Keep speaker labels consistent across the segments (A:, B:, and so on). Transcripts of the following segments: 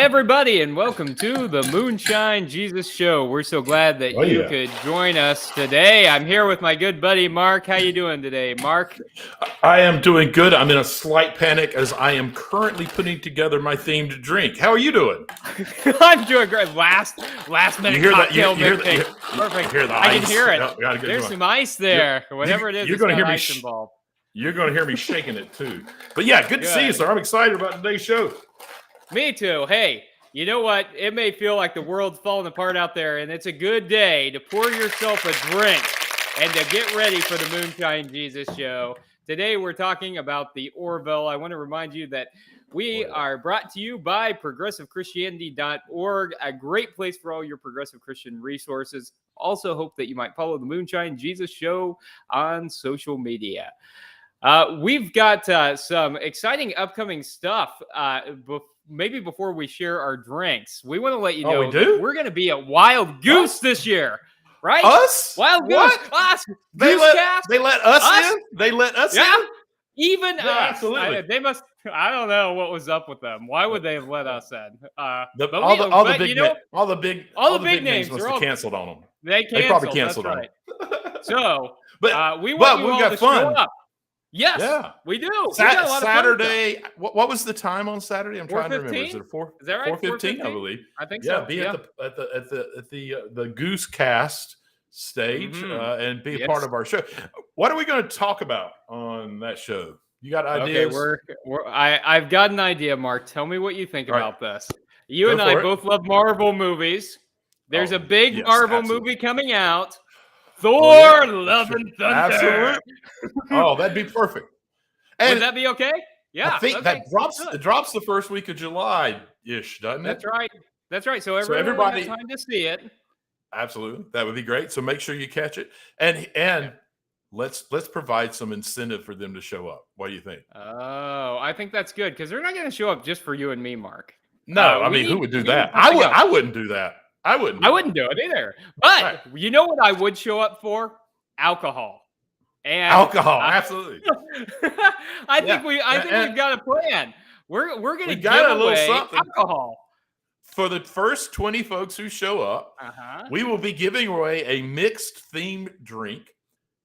A: everybody, and welcome to the Moonshine Jesus Show. We're so glad that you could join us today. I'm here with my good buddy, Mark. How you doing today, Mark?
B: I am doing good. I'm in a slight panic as I am currently putting together my themed drink. How are you doing?
A: I'm doing great. Last minute cocktail mixing.
B: Perfect.
A: I can hear it.
B: No,
A: There's some ice there. Whatever it is,
B: you're going to hear me
A: ice involved.
B: You're going to hear me shaking it too. But yeah, good to see you, sir. I'm excited about today's show.
A: Me too. Hey, you know what? It may feel like the world's falling apart out there, and it's a good day to pour yourself a drink and to get ready for the Moonshine Jesus Show. Today, we're talking about the Orville. I want to remind you that we are brought to you by progressivechristianity.org, a great place for all your progressive Christian resources. Also, hope that you might follow the Moonshine Jesus Show on social media. We've got some exciting upcoming stuff. Maybe before we share our drinks, we want to let you know we're going to be at Wild Goose this year, right?
B: Us?
A: Wild Goose. Us.
B: They let us in? They let us in?
A: Even us.
B: Absolutely.
A: They must. I don't know what was up with them. Why would they let us in?
B: All the big names must have canceled on them.
A: They
B: probably canceled on them.
A: So,
B: but
A: we want
B: we've got fun.
A: Yes, we do.
B: Saturday. What was the time on Saturday? I'm trying to remember. Is it 4?
A: Is that right?
B: 4:15, I believe.
A: I think so.
B: Be at the Goose Cast stage and be a part of our show. What are we going to talk about on that show? You got ideas?
A: Okay, I've got an idea, Mark. Tell me what you think about this. You and I both love Marvel movies. There's a big Marvel movie coming out. Thor, Love and Thunder.
B: Absolutely. Oh, that'd be perfect.
A: And would that be okay? Yeah.
B: I think that drops the first week of July-ish, doesn't it?
A: That's right. So everybody has time to see it.
B: Absolutely. That would be great. So make sure you catch it. And let's provide some incentive for them to show up. What do you think?
A: Oh, I think that's good because they're not going to show up just for you and me, Mark.
B: No, I mean, who would do that? I wouldn't do that. I wouldn't do it
A: either. But you know what I would show up for? Alcohol. And
B: absolutely.
A: I think we've got a plan. We're going to give away alcohol.
B: For the first 20 folks who show up, we will be giving away a mixed themed drink,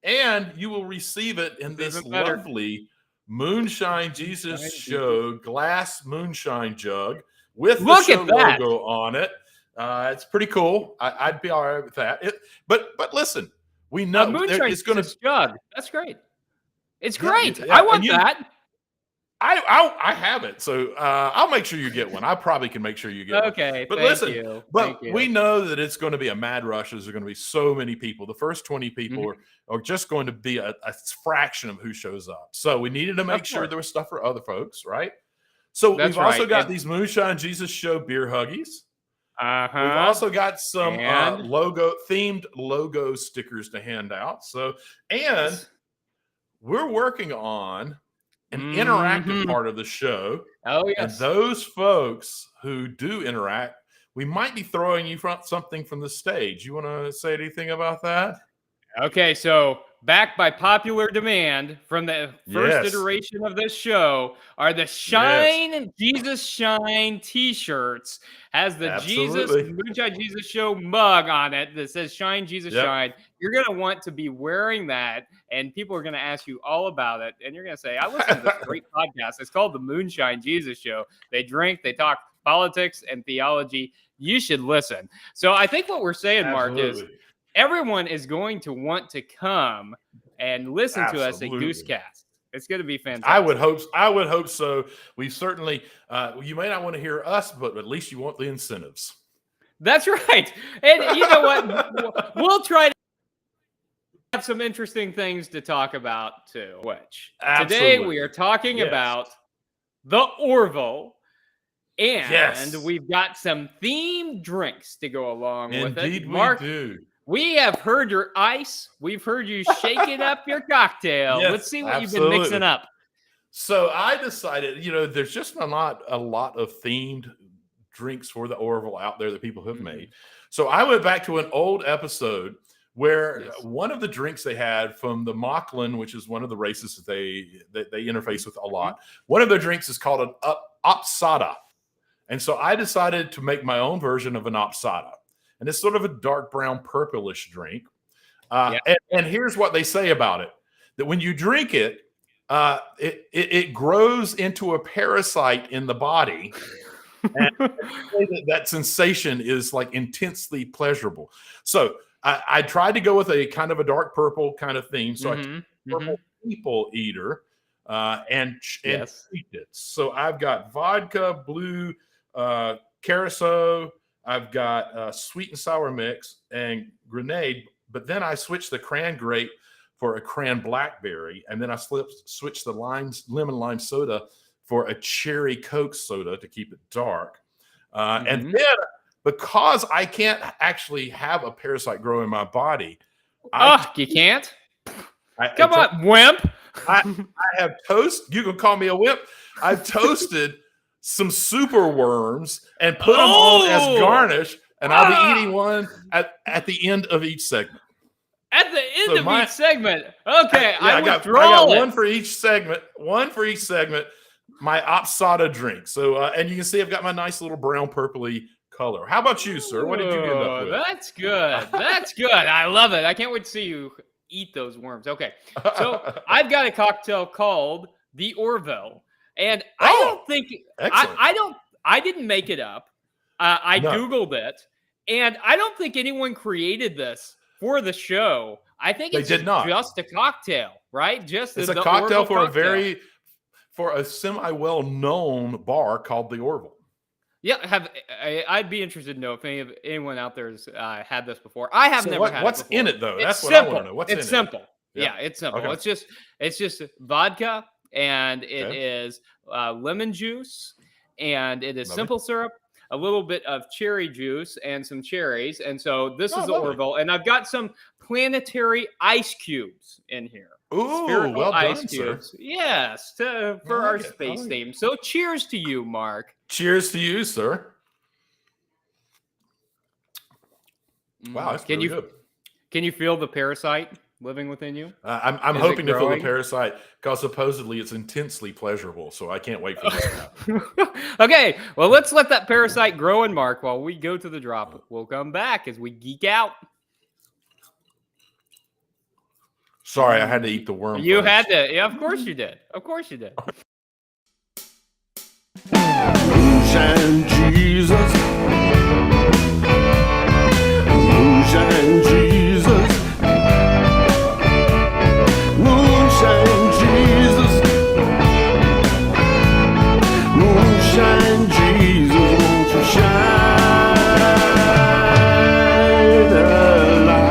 B: and you will receive it in this lovely Moonshine Jesus Show glass moonshine jug with the show logo on it. It's pretty cool. I'd be all right with that. But listen, we know it's going to
A: jug. That's great. It's great. I want that.
B: I have it, so I'll make sure you get one. I probably can make sure you get one.
A: Okay,
B: but listen, we know that it's going to be a mad rush. There's going to be so many people. The first 20 people are just going to be a fraction of who shows up. So we needed to make sure there was stuff for other folks, right? So we've also got these Moonshine Jesus Show beer huggies. We've also got some themed logo stickers to hand out. And we're working on an interactive part of the show.
A: Oh, yes.
B: And those folks who do interact, we might be throwing you something from the stage. You want to say anything about that?
A: Okay, so back by popular demand from the first iteration of this show are the Shine Jesus Shine t-shirts. Has the Moonshine Jesus Show mug on it that says Shine Jesus Shine. You're going to want to be wearing that, and people are going to ask you all about it. And you're going to say, I listen to this great podcast. It's called the Moonshine Jesus Show. They drink, they talk politics and theology. You should listen. So I think what we're saying, Mark, is everyone is going to want to come and listen to us at Goosecast. It's going to be fantastic.
B: I would hope so. We certainly, you may not want to hear us, but at least you want the incentives.
A: That's right. And you know what? We'll try to have some interesting things to talk about too. Today we are talking about the Orville. And we've got some themed drinks to go along with it.
B: Indeed,
A: Mark,
B: we do.
A: We have heard your ice. We've heard you shaking up your cocktail. Let's see what you've been mixing up.
B: So I decided, there's just a lot of themed drinks for the Orville out there that people have made. So I went back to an old episode where one of the drinks they had from the Mocklin, which is one of the races that they interface with a lot. One of their drinks is called an Opsada. And so I decided to make my own version of an opsada. And it's sort of a dark brown, purplish drink. And here's what they say about it, that when you drink it, it grows into a parasite in the body. And that sensation is like intensely pleasurable. So I tried to go with a kind of a dark purple kind of theme. So I took purple people eater and tweaked it. So I've got vodka, blue, carousel. I've got sweet and sour mix and grenade. But then I switched the cran grape for a cran blackberry. And then I switched the lemon lime soda for a cherry Coke soda to keep it dark. And then, because I can't actually have a parasite grow in my body.
A: You can't? Come on, wimp.
B: I have toast. You can call me a wimp. I've toasted some super worms and put them on as garnish. And I'll be eating one at the end of each segment.
A: At the end of each segment. Okay,
B: I got one for each segment. One for each segment. My opsada drink. So, and you can see I've got my nice little brown purpley color. How about you, sir? What did you end up with?
A: That's good. That's good. I love it. I can't wait to see you eat those worms. Okay, so I've got a cocktail called the Orville, and I don't think I didn't make it up. I Googled it, and I don't think anyone created this for the show. I think it's just a cocktail, right? Just
B: it's a cocktail for for a semi-well-known bar called the Orville.
A: Yeah, I'd be interested to know if anyone out there has had this before. I have never had it before.
B: What's in it, though? That's
A: what I
B: want to know. What's in it?
A: It's simple. Yeah, it's simple. Okay. It's just vodka, and it is lemon juice, and it is simple syrup, a little bit of cherry juice, and some cherries. And so this is the Orville, and I've got some planetary ice cubes in here.
B: Ooh, well done, sir.
A: Yes, for our space theme. So cheers to you, Mark.
B: Cheers to you, sir. Wow, that's pretty good.
A: Can you feel the parasite living within you?
B: I'm hoping to feel the parasite because supposedly it's intensely pleasurable. So I can't wait for this to happen.
A: Okay, well, let's let that parasite grow in Mark while we go to the drop. We'll come back as we geek out.
B: Sorry, I had to eat the worm.
A: You had to. Yeah, of course you did. Of course you did.
C: Moonshine Jesus. Moonshine Jesus. Moonshine Jesus. Moonshine Jesus. Won't you shine a light?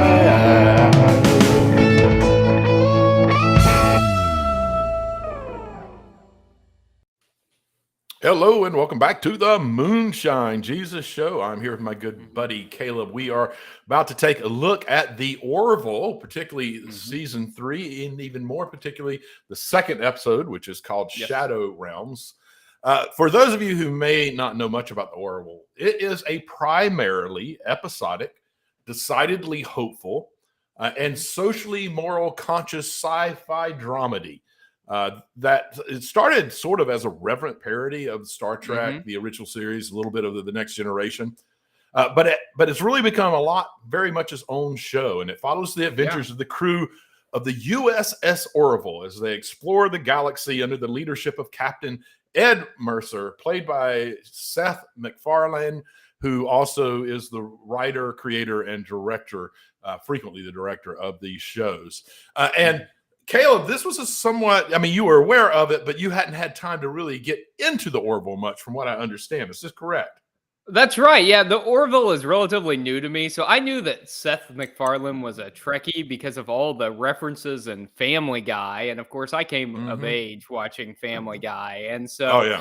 B: Hello and welcome back to the Moonshine Jesus Show. I'm here with my good buddy Caleb. We are about to take a look at the Orville, particularly season 3, and even more particularly the second episode, which is called Shadow Realms. For those of you who may not know much about the Orville, it is a primarily episodic, decidedly hopeful, and socially moral conscious sci-fi dramedy. That it started sort of as a reverent parody of Star Trek, the original series, a little bit of the Next Generation, but it's really become very much its own show, and it follows the adventures of the crew of the USS Orville as they explore the galaxy under the leadership of Captain Ed Mercer, played by Seth MacFarlane, who also is the writer, creator, and director, frequently the director of these shows, and Caleb, this was you were aware of it, but you hadn't had time to really get into the Orville much, from what I understand. Is this correct?
A: That's right. Yeah, the Orville is relatively new to me. So I knew that Seth MacFarlane was a Trekkie because of all the references in Family Guy. And of course, I came of age watching Family Guy. And so,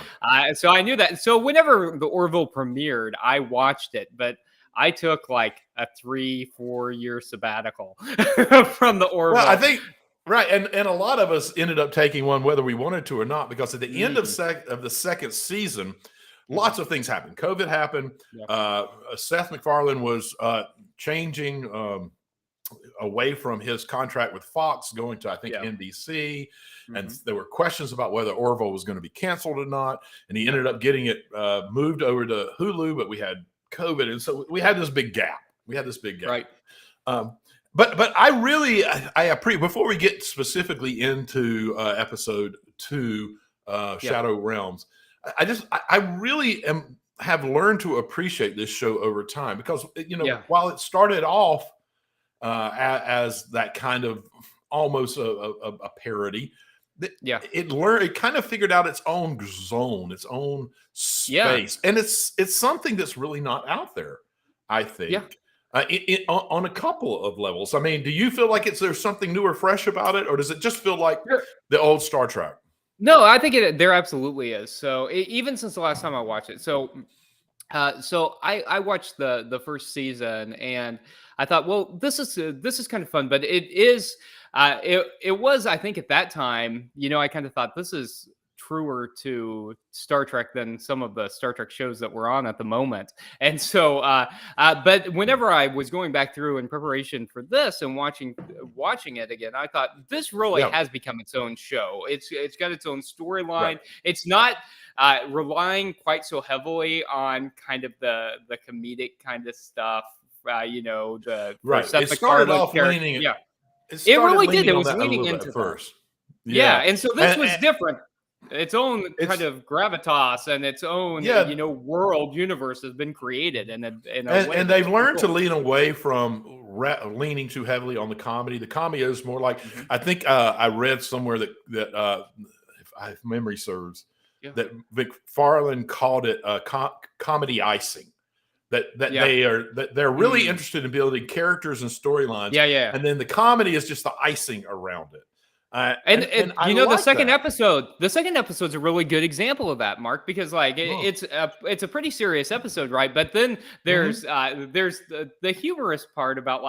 A: so I knew that. So whenever the Orville premiered, I watched it. But I took like a 3-4 year sabbatical from the Orville.
B: Well, I think... Right, and a lot of us ended up taking one whether we wanted to or not, because at the end of the second season, lots of things happened. COVID happened. Seth MacFarlane was changing away from his contract with Fox, going to, I think, NBC. And there were questions about whether Orville was going to be canceled or not. And he ended up getting it moved over to Hulu, but we had COVID. And so we had this big gap.
A: Right.
B: But I really, I appreciate, before we get specifically into episode 2, Shadow Realms, I really have learned to appreciate this show over time, because, while it started off as that kind of almost a parody, it kind of figured out its own zone, its own space, and it's something that's really not out there, I think. On a couple of levels. I mean, do you feel like there's something new or fresh about it, or does it just feel like the old Star Trek?
A: No, I think there absolutely is. So even since the last time I watched it, so I watched the first season, and I thought, well, this is kind of fun, but it is it was, I think, at that time, I kind of thought this is truer to Star Trek than some of the Star Trek shows that were on at the moment. And so, but whenever I was going back through in preparation for this and watching it again, I thought this really has become its own show. It's got its own storyline. Right. It's not relying quite so heavily on kind of the comedic kind of stuff. The
B: It started off leaning.
A: Yeah, it really did. It was leaning into
B: first.
A: Yeah, and so this was different. Its own kind of gravitas and its own, world universe has been created, and
B: they've learned to lean away from leaning too heavily on the comedy. The comedy is more like, I think I read somewhere that if memory serves, that McFarlane called it comedy icing. That they're really interested in building characters and storylines. And then the comedy is just the icing around it.
A: And the second episode's a really good example of that, Mark, because it's a pretty serious episode, right? But then there's the humorous part about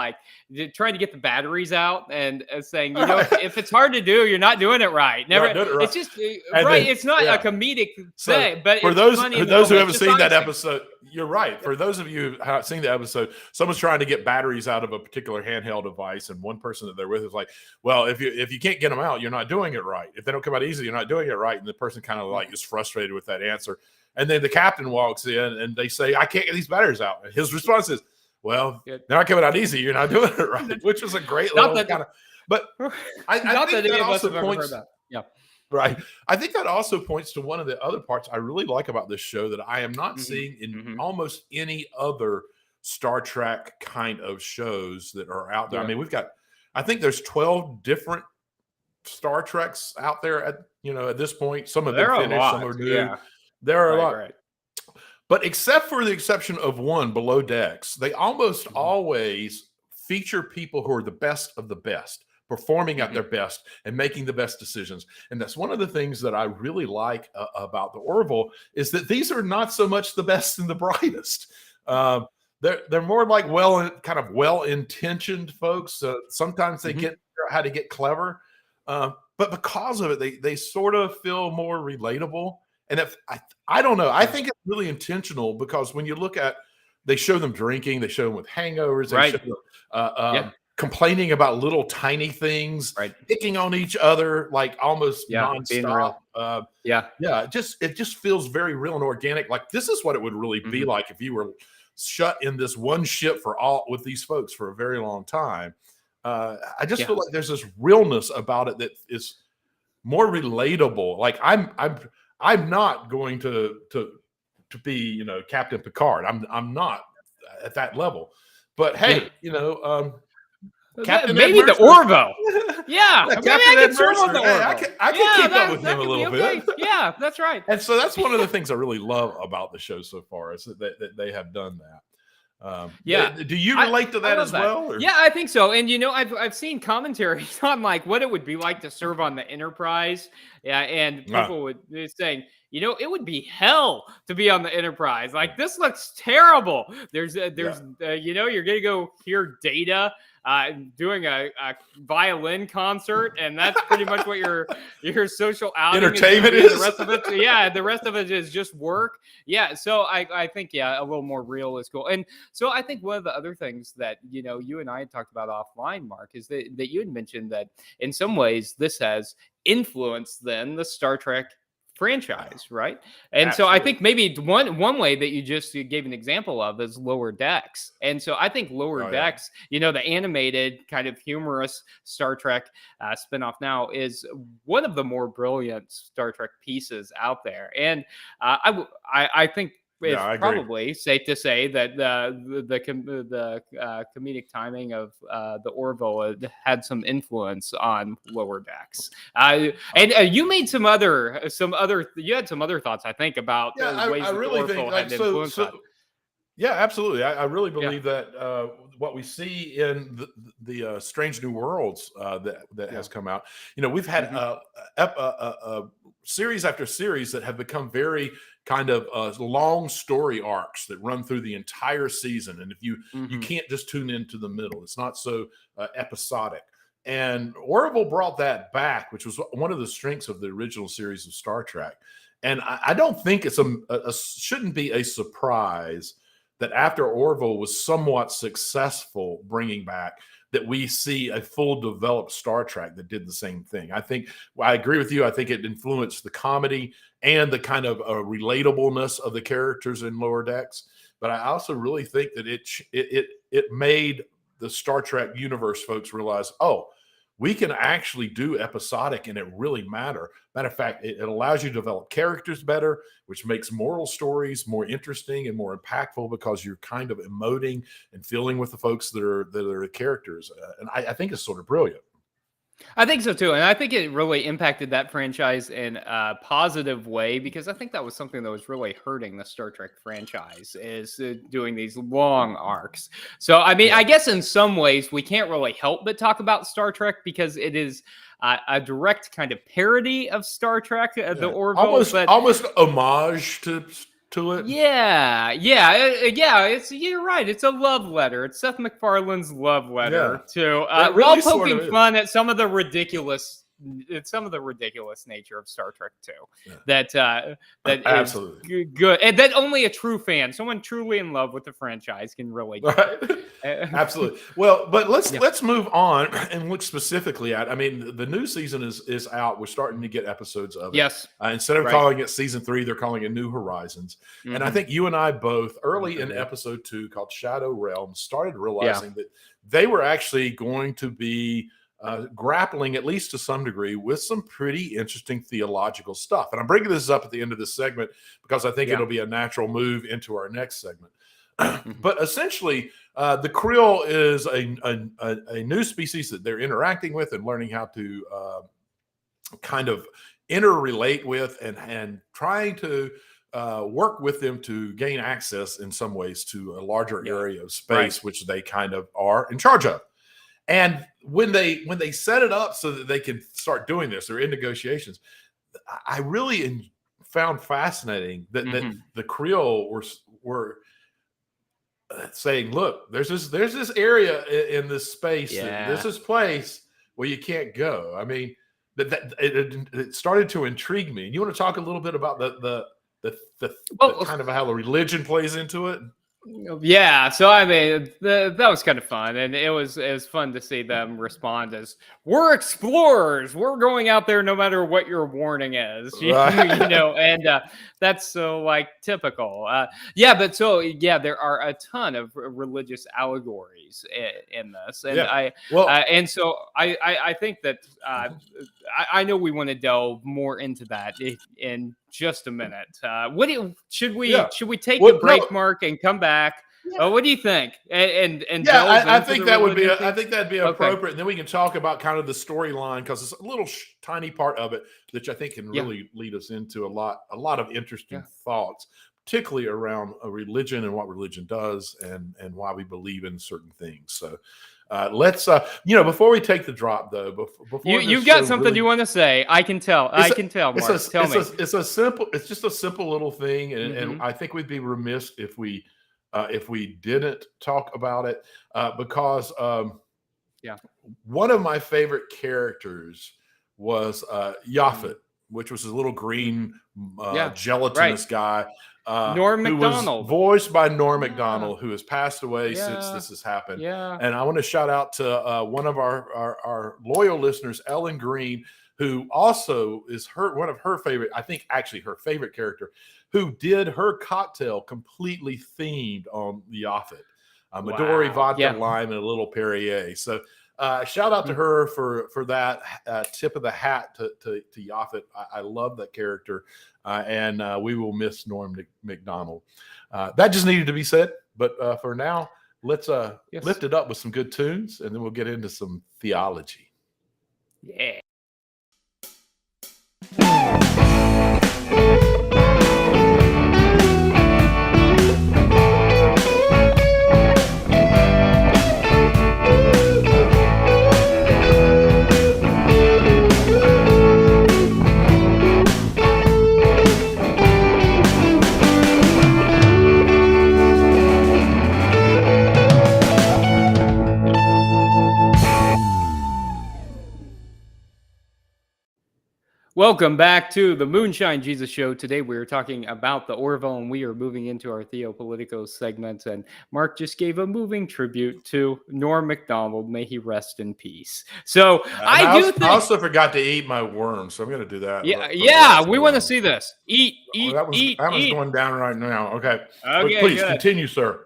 A: trying to get the batteries out and saying, if it's hard to do, you're not doing it right. It's just right. It's not a comedic thing, but
B: for those who haven't seen that episode, you're right. For those of you who haven't seen the episode, someone's trying to get batteries out of a particular handheld device, and one person that they're with is like, well, if you can't get them out, you're not doing it right. If they don't come out easy, you're not doing it right. And the person kind of is frustrated with that answer. And then the captain walks in and they say, I can't get these batteries out. And his response is, well, they're not coming out easy. You're not doing it right, which is a great little kind of, but I think that also points, right. I think that also points to one of the other parts I really like about this show that I am not seeing in almost any other Star Trek kind of shows that are out there. I mean, I think there's 12 different Star Treks out there at this point. Some of them finished, some are new. There are a lot. Right. But except for the exception of one, Below Decks, they almost always feature people who are the best of the best, performing at their best and making the best decisions. And that's one of the things that I really like about the Orville, is that these are not so much the best and the brightest. They're more like well-intentioned folks. Sometimes they get how to get clever. But because of it, they sort of feel more relatable. And if I don't know, I think it's really intentional, because when you look at, they show them drinking, they show them with hangovers, they show them complaining about little tiny things, picking on each other, almost nonstop. It just feels very real and organic. Like, this is what it would really be like if you were shut in this one ship with these folks for a very long time. I just feel like there's this realness about it that is more relatable. Like, I'm not going to be, Captain Picard. I'm not at that level. But hey,
A: Captain maybe the Orville. Yeah, maybe I can serve on the Orville.
B: I can keep up with him a little bit.
A: Yeah, that's right.
B: And so that's one of the things I really love about the show so far, is that they have done that. Do you relate to that as well? Or?
A: Yeah, I think so. And I've seen commentaries on what it would be like to serve on the Enterprise. Yeah, and people would be saying, it would be hell to be on the Enterprise. Like, this looks terrible. There's you're gonna go hear Data doing a violin concert, and that's pretty much what your social outing
B: entertainment
A: is.
B: is.
A: The rest of it, the rest of it is just work. Yeah, so I think a little more real is cool. And so I think one of the other things that you and I had talked about offline, Mark, is that you had mentioned that in some ways this has influenced then the Star Trek franchise, right? And
B: Absolutely.
A: so I think maybe one way that you just gave an example of is Lower Decks. And so I think Lower Decks, the animated kind of humorous Star Trek spinoff now, is one of the more brilliant Star Trek pieces out there. And I think it's probably safe to say that the comedic timing of the Orville had some influence on Lower Decks. And you made some other thoughts, I think, about ways that
B: really
A: the Orville
B: think,
A: had influence on.
B: Yeah, absolutely. I really believe that what we see in the Strange New Worlds that has come out, we've had series after series that have become very kind of long story arcs that run through the entire season. And if you can't just tune into the middle, it's not so episodic. And Orville brought that back, which was one of the strengths of the original series of Star Trek. And I don't think it's shouldn't be a surprise that after Orville was somewhat successful bringing back, that we see a full developed Star Trek that did the same thing. I agree with you. I think it influenced the comedy and the kind of relatableness of the characters in Lower Decks. But I also really think that it made the Star Trek universe folks realize, we can actually do episodic and it really matter. Matter of fact, it allows you to develop characters better, which makes moral stories more interesting and more impactful because you're kind of emoting and feeling with the folks that are the characters. And I think it's sort of brilliant.
A: I think so too, and I think it really impacted that franchise in a positive way, because I think that was something that was really hurting the Star Trek franchise, is doing these long arcs. So I mean, I guess in some ways we can't really help but talk about Star Trek because it is a direct kind of parody of Star Trek, the Orville,
B: almost homage to it.
A: Yeah. You're right. It's a love letter. It's Seth MacFarlane's love letter to while poking fun at some of the ridiculous nature of Star Trek 2. That absolutely is good, and that only a true fan, someone truly in love with the franchise, can really do.
B: Absolutely. Well, but let's move on and look specifically at. I mean, the new season is out. We're starting to get episodes of it.
A: Yes.
B: Instead of calling it season 3, they're calling it New Horizons. And I think you and I both, early in episode 2, called Shadow Realm, started realizing that they were actually going to be grappling, at least to some degree, with some pretty interesting theological stuff. And I'm bringing this up at the end of this segment because I think it'll be a natural move into our next segment. But essentially, the Krill is a new species that they're interacting with and learning how to kind of interrelate with and trying to work with them to gain access in some ways to a larger area of space, which they kind of are in charge of. And when they set it up so that they can start doing this, they're in negotiations. I really found fascinating that the Krill were saying, "Look, there's this area in this space, there's this place where you can't go." I mean, it started to intrigue me. And you want to talk a little bit about the kind of how the religion plays into it?
A: Yeah, so I mean, that was kind of fun, and it was fun to see them respond as, "We're explorers. We're going out there no matter what your warning is," and that's so like typical. But there are a ton of religious allegories in this, and I think that I know we want to delve more into that in just a minute. Should we take a break, Mark, and come back? What do you think?
B: I think that'd be appropriate. And then we can talk about kind of the storyline, because it's a little tiny part of it that I think can really lead us into a lot of interesting thoughts, particularly around a religion and what religion does and why we believe in certain things. So let's, before we take the drop, though, before
A: you've got something really, you want to say. I can tell. Mark. Tell me.
B: It's just a simple little thing, and I think we'd be remiss if we didn't talk about it because one of my favorite characters was Yaphet, which was a little green gelatinous guy.
A: Norm Macdonald,
B: was voiced by Norm Macdonald, who has passed away since this has happened. And I want to shout out to one of our loyal listeners, Ellen Green, who also is one of her favorite, I think actually her favorite character, who did her cocktail completely themed on the Yaphet. Midori vodka lime and a little Perrier. So shout out to her for that tip of the hat to Yaphet. I love that character, and we will miss Norm Macdonald. That just needed to be said. But for now, let's lift it up with some good tunes, and then we'll get into some theology.
A: Yeah. Welcome back to the Moonshine Jesus Show. Today we are talking about the Orville, and we are moving into our Theopolitico segment. And Mark just gave a moving tribute to Norm Macdonald. May he rest in peace. So I
B: also forgot to eat my worm, so I'm going to do that.
A: Yeah, we want to see this. Eat.
B: That was going down right now. Okay.
A: Okay,
B: please continue, sir.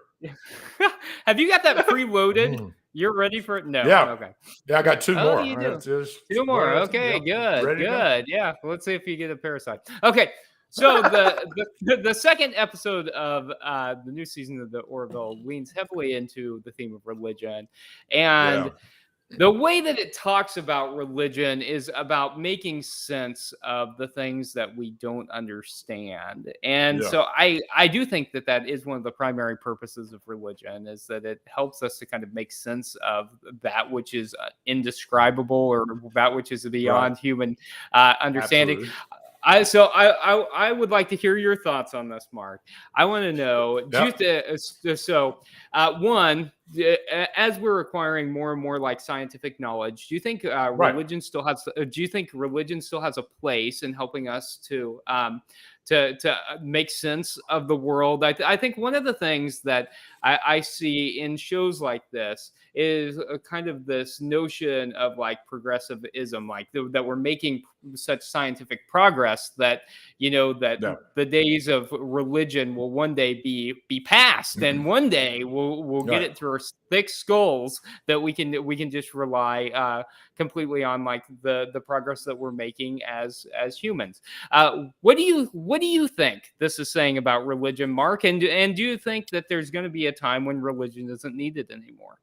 A: Have you got that preloaded? You're ready for it? No.
B: Yeah.
A: Okay.
B: Yeah, I got two more.
A: You do. Two more. Okay, good. Yeah. Let's see if you get a parasite. Okay. So the second episode of the new season of the Orville leans heavily into the theme of religion. And the way that it talks about religion is about making sense of the things that we don't understand. And so I do think that is one of the primary purposes of religion, is that it helps us to kind of make sense of that which is indescribable or that which is beyond human understanding.
B: Absolutely.
A: I would like to hear your thoughts on this, Mark. I want to know, one, as we're acquiring more and more like scientific knowledge, do you think religion still has a place in helping us to make sense of the world? I think one of the things that I see in shows like this is a kind of this notion of like progressivism, like that we're making such scientific progress that the days of religion will one day be past, and one day we'll get it through our thick skulls that we can just rely completely on like the progress that we're making as humans. What do you think this is saying about religion, Mark? And do you think that there's going to be a time when religion isn't needed anymore?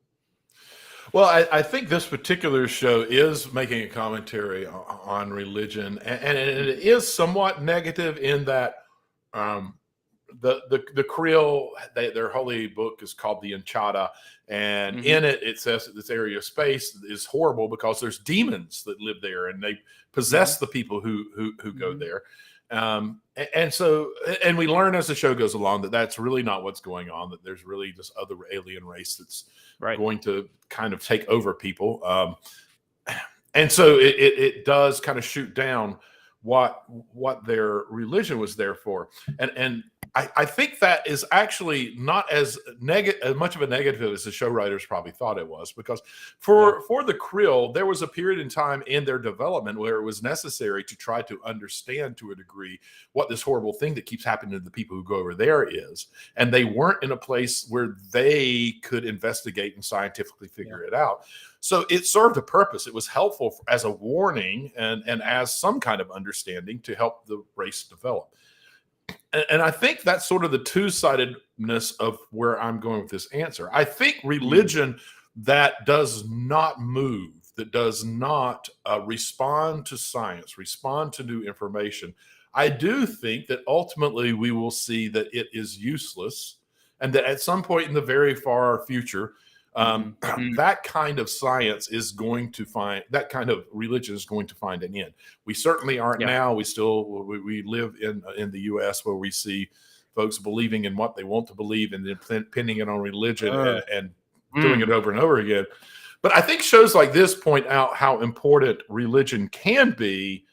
B: Well, I think this particular show is making a commentary on religion, and it is somewhat negative in that the Creole, their holy book is called the Enchada, and in it says that this area of space is horrible because there's demons that live there, and they possess the people who go there. And we learn as the show goes along that that's really not what's going on, that there's really this other alien race that's going to kind of take over people. And so it does kind of shoot down what their religion was there for. And I think that is actually not as much of a negative as the show writers probably thought it was, because for the Creole, there was a period in time in their development where it was necessary to try to understand to a degree what this horrible thing that keeps happening to the people who go over there is. And they weren't in a place where they could investigate and scientifically figure it out. So it served a purpose. It was helpful as a warning and as some kind of understanding to help the race develop. And I think that's sort of the two-sidedness of where I'm going with this answer. I think religion that does not move, that does not respond to science, respond to new information, I do think that ultimately we will see that it is useless, and that at some point in the very far future, that kind of science is going to find, that kind of religion is going to find an end. We certainly aren't now. We live in the U.S. where we see folks believing in what they want to believe and then pinning it on religion and doing it over and over again. But I think shows like this point out how important religion can be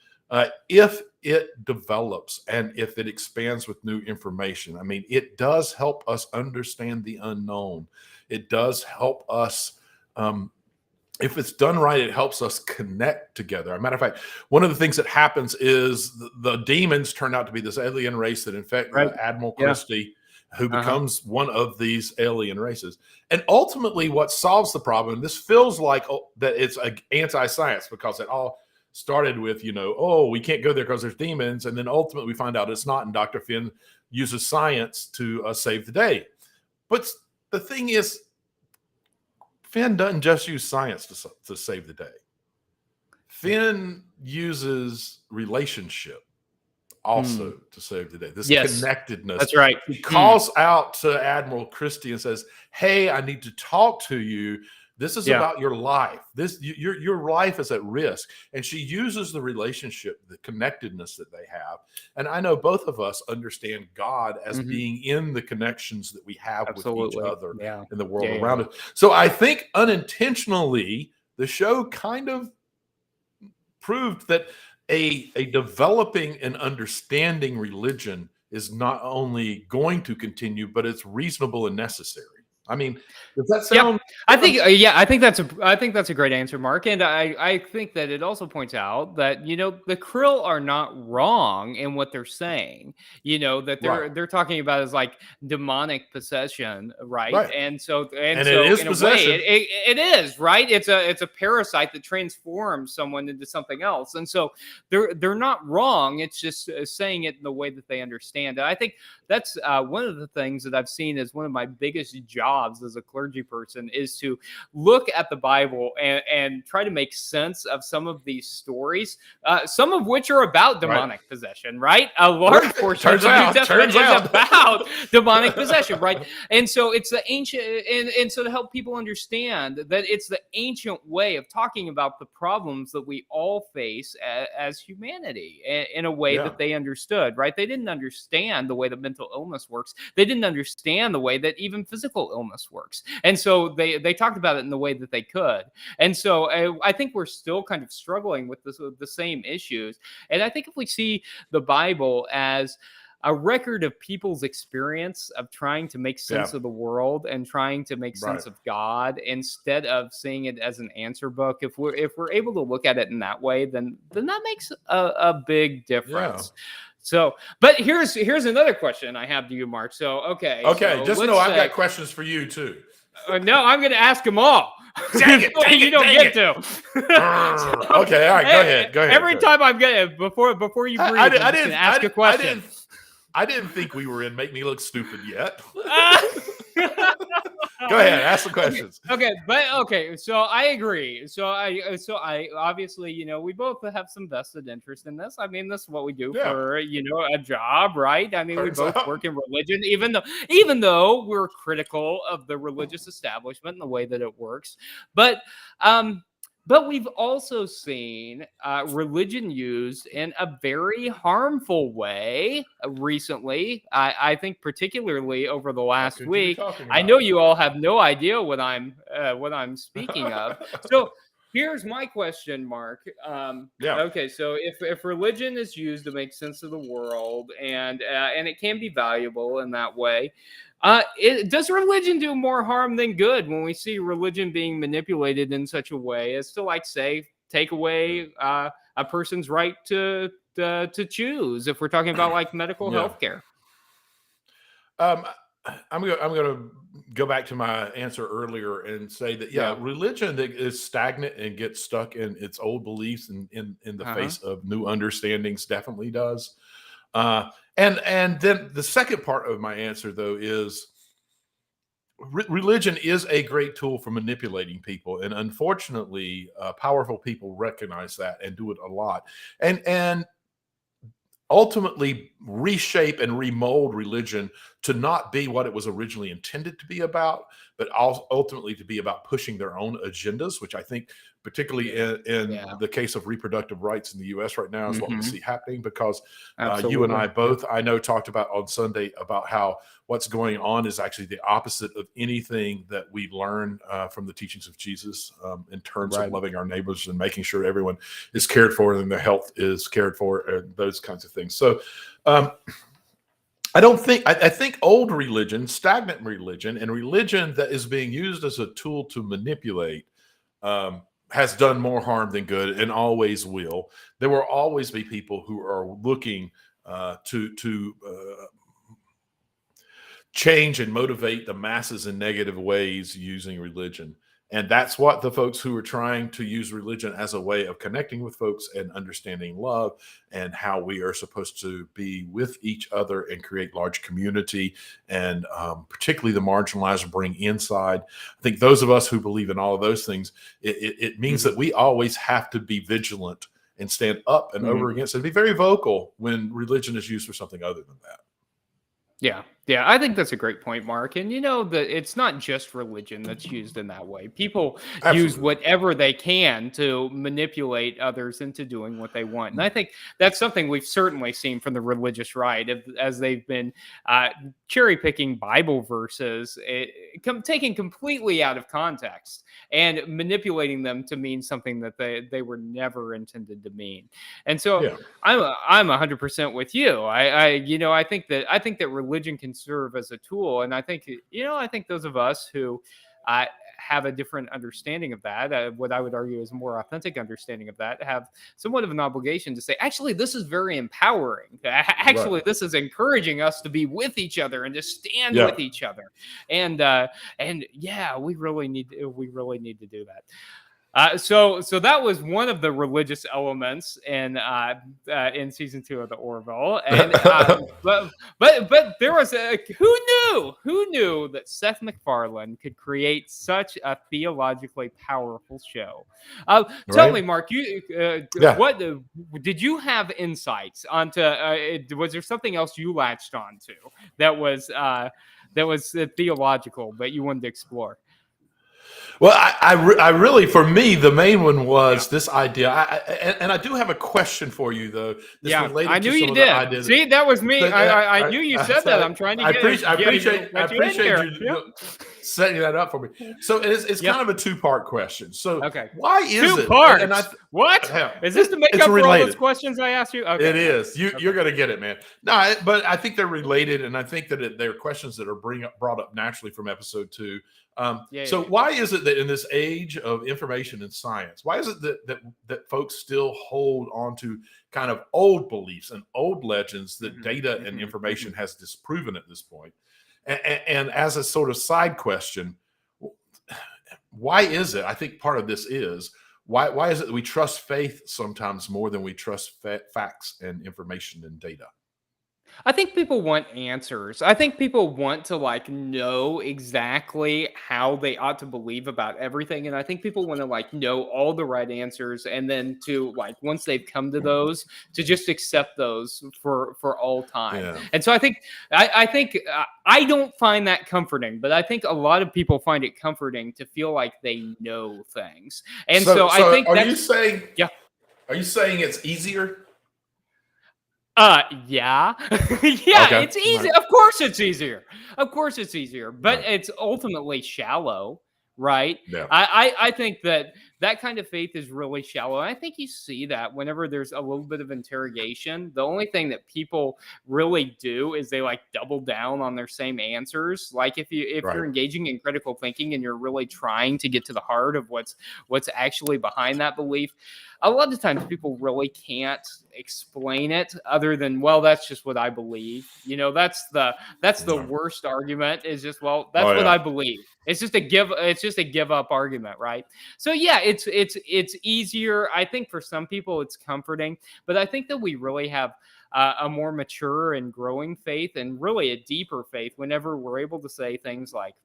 B: if it develops and if it expands with new information. I mean, it does help us understand the unknown. It does help us, if it's done right, it helps us connect together. As a matter of fact, one of the things that happens is the demons turn out to be this alien race that infect Admiral Christie, who becomes one of these alien races. And ultimately what solves the problem, this feels like that it's anti-science, because it all started with, we can't go there because there's demons. And then ultimately we find out it's not. And Dr. Finn uses science to save the day. But the thing is, Finn doesn't just use science to save the day. Finn uses relationship also to save the day. This connectedness.
A: That's right.
B: He calls out to Admiral Christie and says, "Hey, I need to talk to you. This is about your life. Your life is at risk." And she uses the relationship, the connectedness that they have. And I know both of us understand God as being in the connections that we have with each other in the world around us. So I think unintentionally, the show kind of proved that a developing and understanding religion is not only going to continue, but it's reasonable and necessary. I mean, does that sound?
A: I think that's a great answer, Mark. And I think that it also points out that the Krill are not wrong in what they're saying. That they're talking about is like demonic possession, right? And so it is in possession. A way, it is, right. It's a parasite that transforms someone into something else, and so they're not wrong. It's just saying it in the way that they understand it. I think that's one of the things that I've seen as one of my biggest jobs as a clergy person is to look at the Bible and try to make sense of some of these stories, some of which are about demonic possession, right? A large portion of the New Testament is about demonic possession, right? And so it's the ancient, and so to help people understand that it's the ancient way of talking about the problems that we all face as humanity in a way that they understood, right? They didn't understand the way that mental illness works. They didn't understand the way that even physical illness works. And so they talked about it in the way that they could. And so I think we're still kind of struggling with the same issues. And I think if we see the Bible as a record of people's experience of trying to make sense of the world and trying to make sense of God instead of seeing it as an answer book, if we're able to look at it in that way, then that makes a big difference. So, but here's another question I have to you, Mark. So, okay.
B: So just know I've got questions for you too.
A: No, I'm going to ask them all.
B: Dang it,
A: you don't get to.
B: Okay, all right, go ahead.
A: Every time I'm getting before you breathe, I didn't ask a question.
B: I didn't think we were in Make Me Look Stupid yet. Go ahead, ask some questions.
A: Okay. So I agree. So I obviously, we both have some vested interest in this. I mean, this is what we do for, a job, right? I mean, we both work in religion, even though we're critical of the religious establishment and the way that it works. But we've also seen religion used in a very harmful way recently. I think particularly over the last week. I know you all have no idea what I'm speaking of. So here's my question, Mark. Okay, so if religion is used to make sense of the world and it can be valuable in that way, does religion do more harm than good when we see religion being manipulated in such a way as to, like, say, take away a person's right to choose? If we're talking about like medical health care,
B: I'm going to go back to my answer earlier and say that religion that is stagnant and gets stuck in its old beliefs and in the face of new understandings definitely does. And then the second part of my answer, though, is religion is a great tool for manipulating people. And unfortunately, powerful people recognize that and do it a lot. And ultimately reshape and remold religion to not be what it was originally intended to be about, but also ultimately to be about pushing their own agendas, which I think, particularly in the case of reproductive rights in the U.S. right now, is what we see happening. Because you and I both, I know, talked about on Sunday about how what's going on is actually the opposite of anything that we learn from the teachings of Jesus in terms of loving our neighbors and making sure everyone is cared for and their health is cared for, and those kinds of things. So I think old religion, stagnant religion, and religion that is being used as a tool to manipulate has done more harm than good, and always will. There will always be people who are looking to change and motivate the masses in negative ways using religion. And that's what the folks who are trying to use religion as a way of connecting with folks and understanding love and how we are supposed to be with each other and create large community, and particularly the marginalized, bring inside. I think those of us who believe in all of those things, it means that we always have to be vigilant and stand up and over against and be very vocal when religion is used for something other than that.
A: Yeah, I think that's a great point, Mark. And it's not just religion that's used in that way. People use whatever they can to manipulate others into doing what they want. And I think that's something we've certainly seen from the religious right, as they've been cherry picking Bible verses, taken completely out of context and manipulating them to mean something that they were never intended to mean. And so I'm 100% with you. I think that religion can serve as a tool, and I think those of us who have a different understanding of that, what I would argue is a more authentic understanding of that, have somewhat of an obligation to say, actually, this is very empowering. Actually, this is encouraging us to be with each other and to stand with each other. And we really need to do that. So that was one of the religious elements in season 2 of the Orville, and but there was who knew that Seth MacFarlane could create such a theologically powerful show? Tell me, Mark, what did you have insights onto? Was there something else you latched onto that was theological, but you wanted to explore?
B: Well, I really, for me, the main one was this idea. And I do have a question for you, though.
A: I knew you did. See, that was me. I knew you said that. I'm trying to I appreciate
B: you setting that up for me. So it's kind of a two-part question. So why is
A: it? 2 parts. What? Is this to make up for all those questions I asked you? Okay.
B: It is. You're going to get it, man. No, but I think they're related, and I think that they're questions that are brought up naturally from episode 2. So why is it that in this age of information and science, why is it that folks still hold on to kind of old beliefs and old legends that data and information has disproven at this point? And as a sort of side question, why is it? I think part of this is why is it that we trust faith sometimes more than we trust facts and information and data?
A: I think people want answers. I think people want to know exactly how they ought to believe about everything. And I think people want to know all the right answers. And then to once they've come to those, to just accept those for all time. Yeah. And so I think I don't find that comforting, but I think a lot of people find it comforting to feel like they know things. And so I think
B: are you saying it's easier?
A: Yeah. It's easy. Right. Of course it's easier, but it's ultimately shallow, right? Yeah. I think that kind of faith is really shallow. And I think you see that whenever there's a little bit of interrogation, the only thing that people really do is they double down on their same answers. If you're engaging in critical thinking and you're really trying to get to the heart of what's actually behind that belief, a lot of times people really can't explain it other than, well, that's just what I believe. That's the worst argument, is just, well, that's what I believe. It's just a give up argument, right? So it's easier. I think for some people it's comforting, but I think that we really have a more mature and growing faith, and really a deeper faith, whenever we're able to say things like,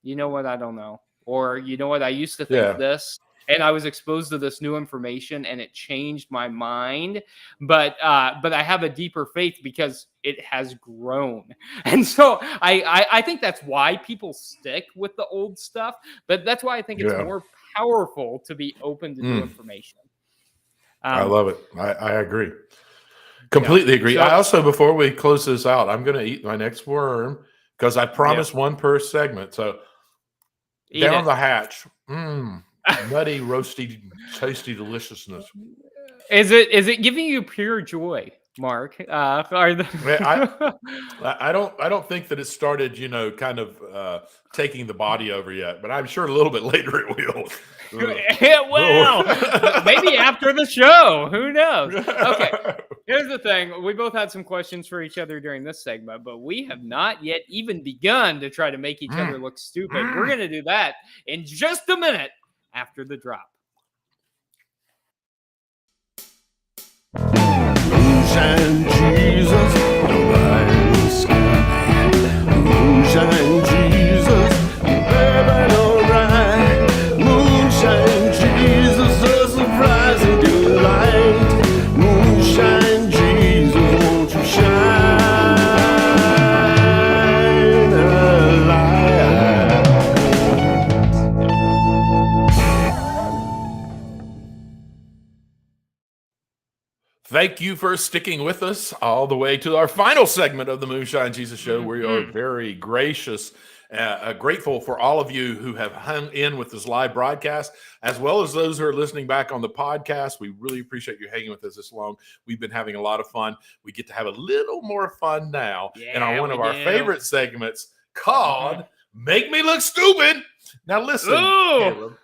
A: you know what, I don't know, or you know what, I used to think this. and I was exposed to this new information, and it changed my mind. But I have a deeper faith because it has grown, and so I think that's why people stick with the old stuff. But that's why I think it's more powerful to be open to new information.
B: I love it. I agree. Completely agree. I also, before we close this out, I'm going to eat my next worm because I promised one per segment. So down the hatch, nutty, roasty, tasty deliciousness.
A: Is it giving you pure joy, Mark? I
B: don't think that it started, kind of taking the body over yet, but I'm sure a little bit later it will.
A: It will. Maybe after the show. Who knows? Okay. Here's the thing. We both had some questions for each other during this segment, but we have not yet even begun to try to make each other look stupid. We're going to do that in just a minute after the drop.
C: Moonshine Jesus, the bright sky. Moonshine Jesus, baby, alright. Moonshine Jesus, a surprising delight. Moonshine Jesus, won't you shine a light?
B: Thank you for sticking with us all the way to our final segment of the Moonshine Jesus Show. We are very gracious, grateful for all of you who have hung in with this live broadcast, as well as those who are listening back on the podcast. We really appreciate you hanging with us this long. We've been having a lot of fun. We get to have a little more fun now in one of our favorite segments called Make Me Look Stupid. Now listen, Caleb.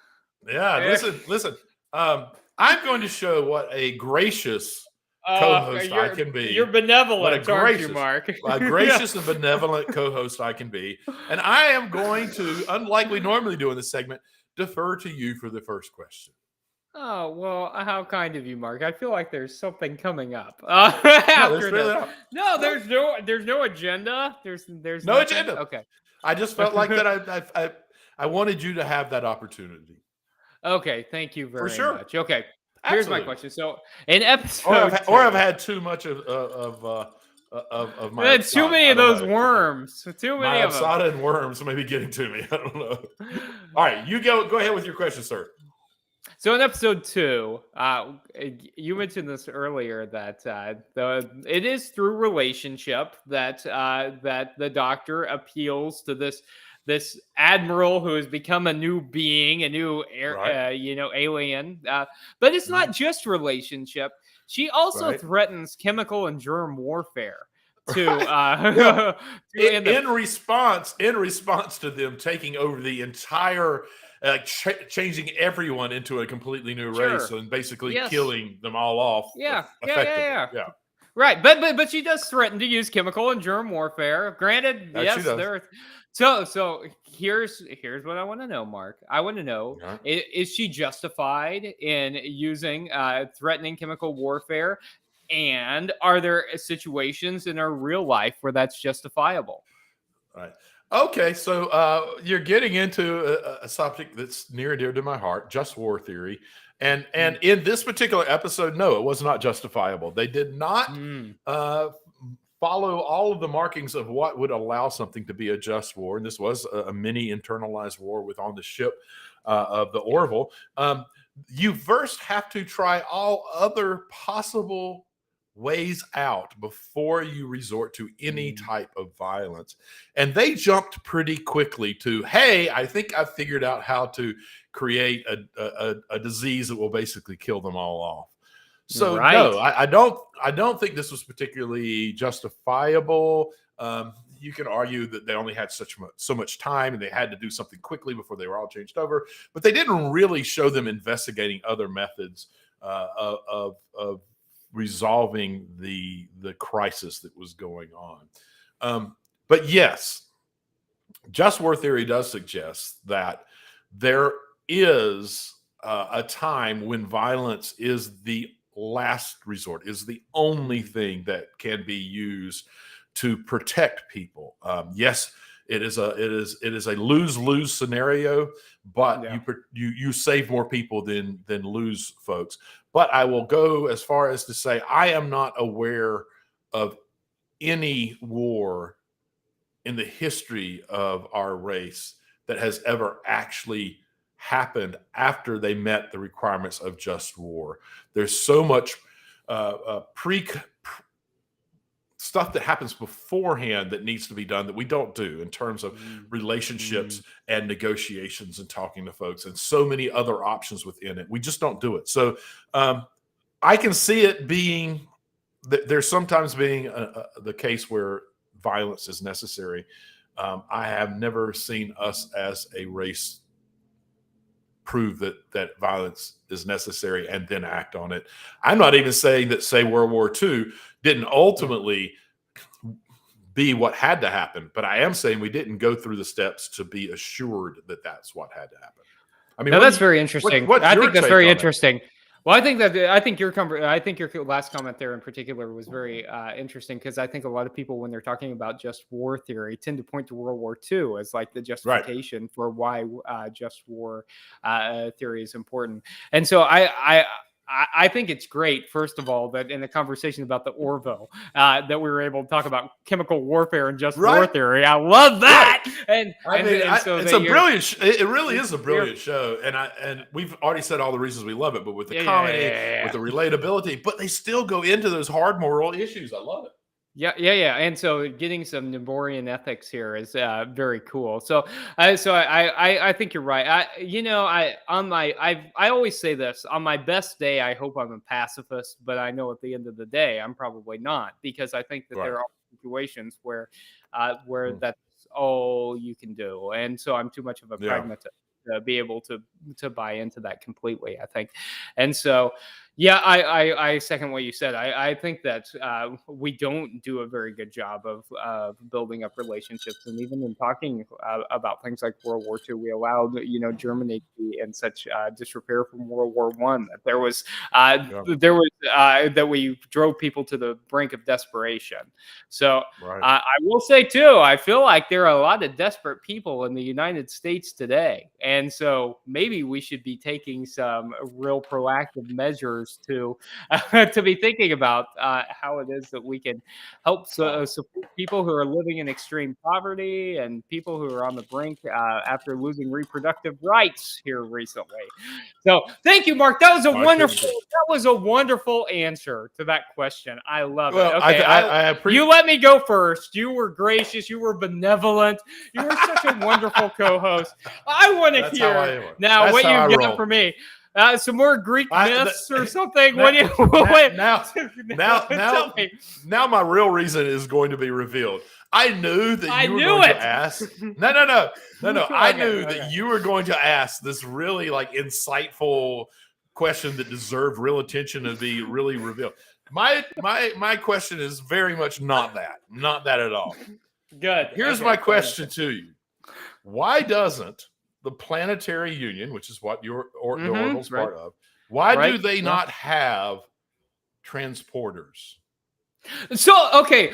B: Listen. I'm going to show what a gracious co-host I can be.
A: You're benevolent, aren't you, Mark?
B: A gracious and benevolent co-host I can be. And I am going to, unlike we normally do in this segment, defer to you for the first question.
A: Oh, well, how kind of you, Mark. I feel like there's something coming up.
B: There's
A: no agenda. There's
B: no agenda.
A: Okay.
B: I just felt like that I wanted you to have that opportunity.
A: Okay, thank you very much. Okay.
B: Absolutely.
A: Here's my question. So, in episode
B: I've had too much of my
A: too many of those worms. Too many of them.
B: Asada and worms may be getting to me. I don't know. All right, you go ahead with your question, sir.
A: So in episode 2, you mentioned this earlier that it is through relationship that the Doctor appeals to this admiral who has become a new being, a new alien. But it's not just relationship. She also threatens chemical and germ warfare to
B: in response to them taking over the entire, changing everyone into a completely new race and basically killing them all off.
A: Yeah.
B: Right,
A: but she does threaten to use chemical and germ warfare. Granted, yes, there. So here's what I want to know, Mark. I want to know, is she justified in using threatening chemical warfare? And are there situations in our real life where that's justifiable?
B: Right. Okay, so you're getting into a subject that's near and dear to my heart, just war theory. And in this particular episode, no, it was not justifiable. They did not follow all of the markings of what would allow something to be a just war. And this was a mini internalized war on the ship of the Orville. You first have to try all other possible ways out before you resort to any type of violence. And they jumped pretty quickly to, hey, I think I've figured out how to create a disease that will basically kill them all off. So no, I don't think this was particularly justifiable. You can argue that they only had so much time and they had to do something quickly before they were all changed over, but they didn't really show them investigating other methods of resolving the crisis that was going on. But yes, just war theory does suggest that there is a time when violence is the last resort, is the only thing that can be used to protect people. Yes, It is a lose-lose scenario, but you save more people than lose folks. But I will go as far as to say I am not aware of any war in the history of our race that has ever actually happened after they met the requirements of just war. There's so much stuff that happens beforehand that needs to be done that we don't do in terms of relationships and negotiations and talking to folks and so many other options within it. We just don't do it. So I can see it being, there's sometimes being the case where violence is necessary. I have never seen us as a race prove that violence is necessary and then act on it. I'm not even saying that, say, World War II didn't ultimately be what had to happen, but I am saying we didn't go through the steps to be assured that that's what had to happen. I mean,
A: no, that's very interesting. I think that's very interesting. Well, I think your last comment there in particular was very interesting, because I think a lot of people, when they're talking about just war theory, tend to point to World War II as like the justification for why just war theory is important. And so I think it's great, first of all, that in the conversation about the Orville, that we were able to talk about chemical warfare and just war theory. I love that. Right.
B: It's a brilliant. It really is a brilliant show, and we've already said all the reasons we love it. But with the comedy, with the relatability, but they still go into those hard moral issues. I love it.
A: Yeah. And so getting some Naborian ethics here is very cool. So I think you're right. I always say this: on my best day, I hope I'm a pacifist, but I know at the end of the day, I'm probably not, because I think that there are situations where that's all you can do, and so I'm too much of a pragmatist to be able to buy into that completely, I think. And so I second what you said. I think that we don't do a very good job of building up relationships, and even in talking about things like World War II, we allowed Germany to be in such disrepair from World War I that there was that we drove people to the brink of desperation. So I will say too, I feel like there are a lot of desperate people in the United States today, and so maybe we should be taking some real proactive measures to be thinking about how it is that we can help support people who are living in extreme poverty and people who are on the brink after losing reproductive rights here recently. So thank you, Mark. That was a wonderful answer to that question. I love it. Okay, I you let me go first. You were gracious. You were benevolent. You were such a wonderful co-host. I want to hear now what you've got for me. Some more Greek myths or something. Now
B: my real reason is going to be revealed. I knew that you were going to ask. No. I knew that you were going to ask this really insightful question that deserved real attention to be really revealed. My question is very much not that at all.
A: Good.
B: Here's my question to you: why doesn't the Planetary Union, which is what the Orville's part of, why do they not have transporters?
A: So I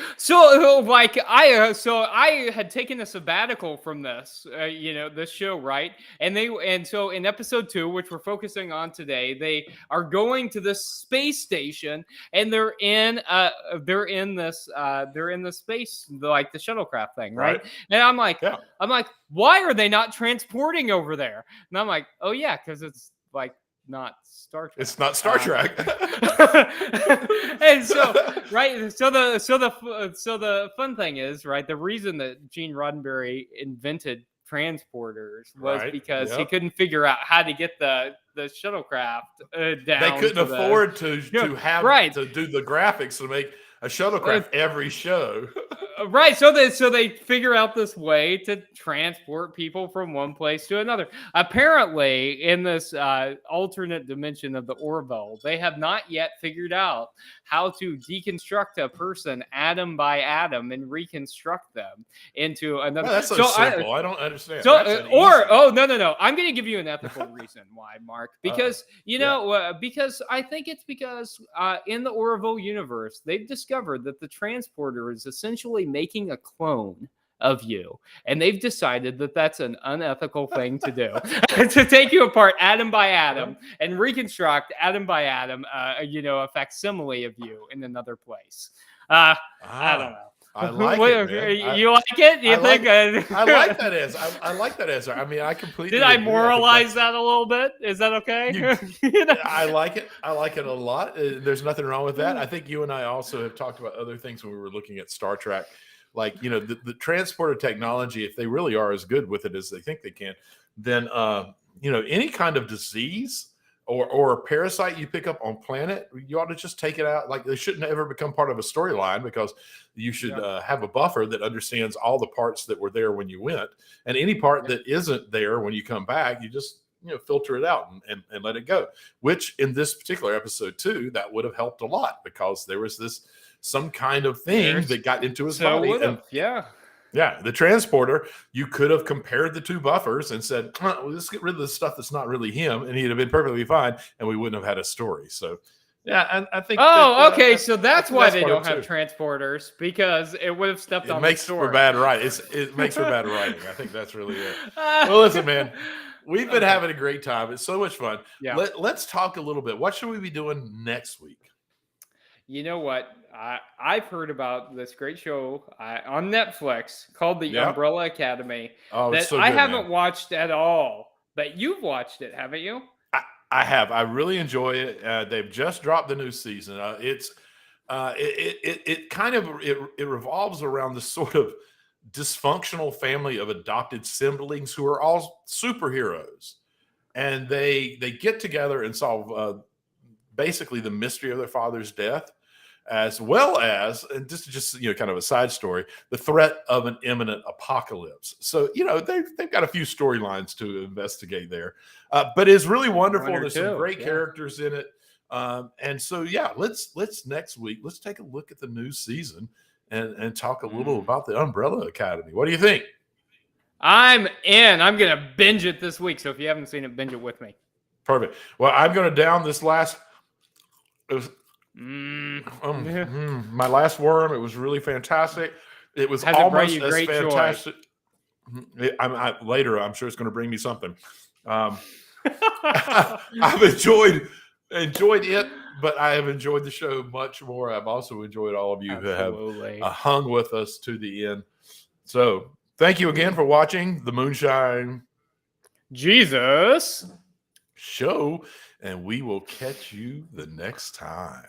A: had taken a sabbatical from this, this show, right? And so in episode 2, which we're focusing on today, they are going to this space station, and they're in the space, like the shuttlecraft thing, right? And I'm like, why are they not transporting over there? And I'm like, oh yeah, because it's like not Star Trek.
B: It's not Star Trek.
A: And so, right. So the fun thing is, right, the reason that Gene Roddenberry invented transporters was because he couldn't figure out how to get the shuttlecraft down.
B: They couldn't afford to do the graphics to make a shuttlecraft every show.
A: Right, so they figure out this way to transport people from one place to another. Apparently, in this alternate dimension of the Orville, they have not yet figured out how to deconstruct a person atom by atom and reconstruct them into another.
B: Well, that's so simple. I don't understand.
A: No. I'm going to give you an ethical reason why, Mark. Because because I think it's because in the Orville universe, they've discovered that the transporter is essentially making a clone of you. And they've decided that that's an unethical thing to do, to take you apart atom by atom and reconstruct atom by atom, a facsimile of you in another place. I don't know.
B: I like it, man.
A: You like it? You think?
B: I like that answer. I like that answer. I mean, I completely.
A: Did I
B: agree.
A: moralize that a little bit? Is that okay?
B: I like it. I like it a lot. There's nothing wrong with that. I think you and I also have talked about other things when we were looking at Star Trek, like the transporter technology. If they really are as good with it as they think they can, then any kind of disease or a parasite you pick up on planet, you ought to just take it out. Like, they shouldn't ever become part of a storyline, because you should have a buffer that understands all the parts that were there when you went, and any part that isn't there when you come back, you just filter it out and let it go. Which in this particular episode too, that would have helped a lot, because there was some kind of thing that got into his body. Yeah, the transporter, you could have compared the two buffers and said, well, let's get rid of the stuff that's not really him, and he'd have been perfectly fine, and we wouldn't have had a story. So, yeah, I think.
A: Okay, so that's why they don't have transporters, because it would have stepped on the story.
B: It makes for bad writing. It makes for bad writing. I think that's really it. Well, listen, man, we've been having a great time. It's so much fun. Yeah. Let's talk a little bit. What should we be doing next week?
A: You know what? I've heard about this great show on Netflix called The Umbrella Academy that so good, I haven't watched at all. But you've watched it, haven't you?
B: I have. I really enjoy it. They've just dropped the new season. It revolves around this sort of dysfunctional family of adopted siblings who are all superheroes, and they get together and solve basically the mystery of their father's death, as well as, and just kind of a side story, the threat of an imminent apocalypse. So they've got a few storylines to investigate there, but it's really wonderful. There's some great characters in it, and so let's next week let's take a look at the new season and talk a little about the Umbrella Academy. What do you think?
A: I'm in. I'm gonna binge it this week. So if you haven't seen it, binge it with me.
B: Perfect. Well, I'm gonna down this last. It was my last worm. It was really fantastic. It was almost as fantastic. Later, I'm sure it's going to bring me something. I've enjoyed it, but I have enjoyed the show much more. I've also enjoyed all of you who have hung with us to the end. So thank you again for watching the Moonshine
A: Jesus
B: show, and we will catch you the next time.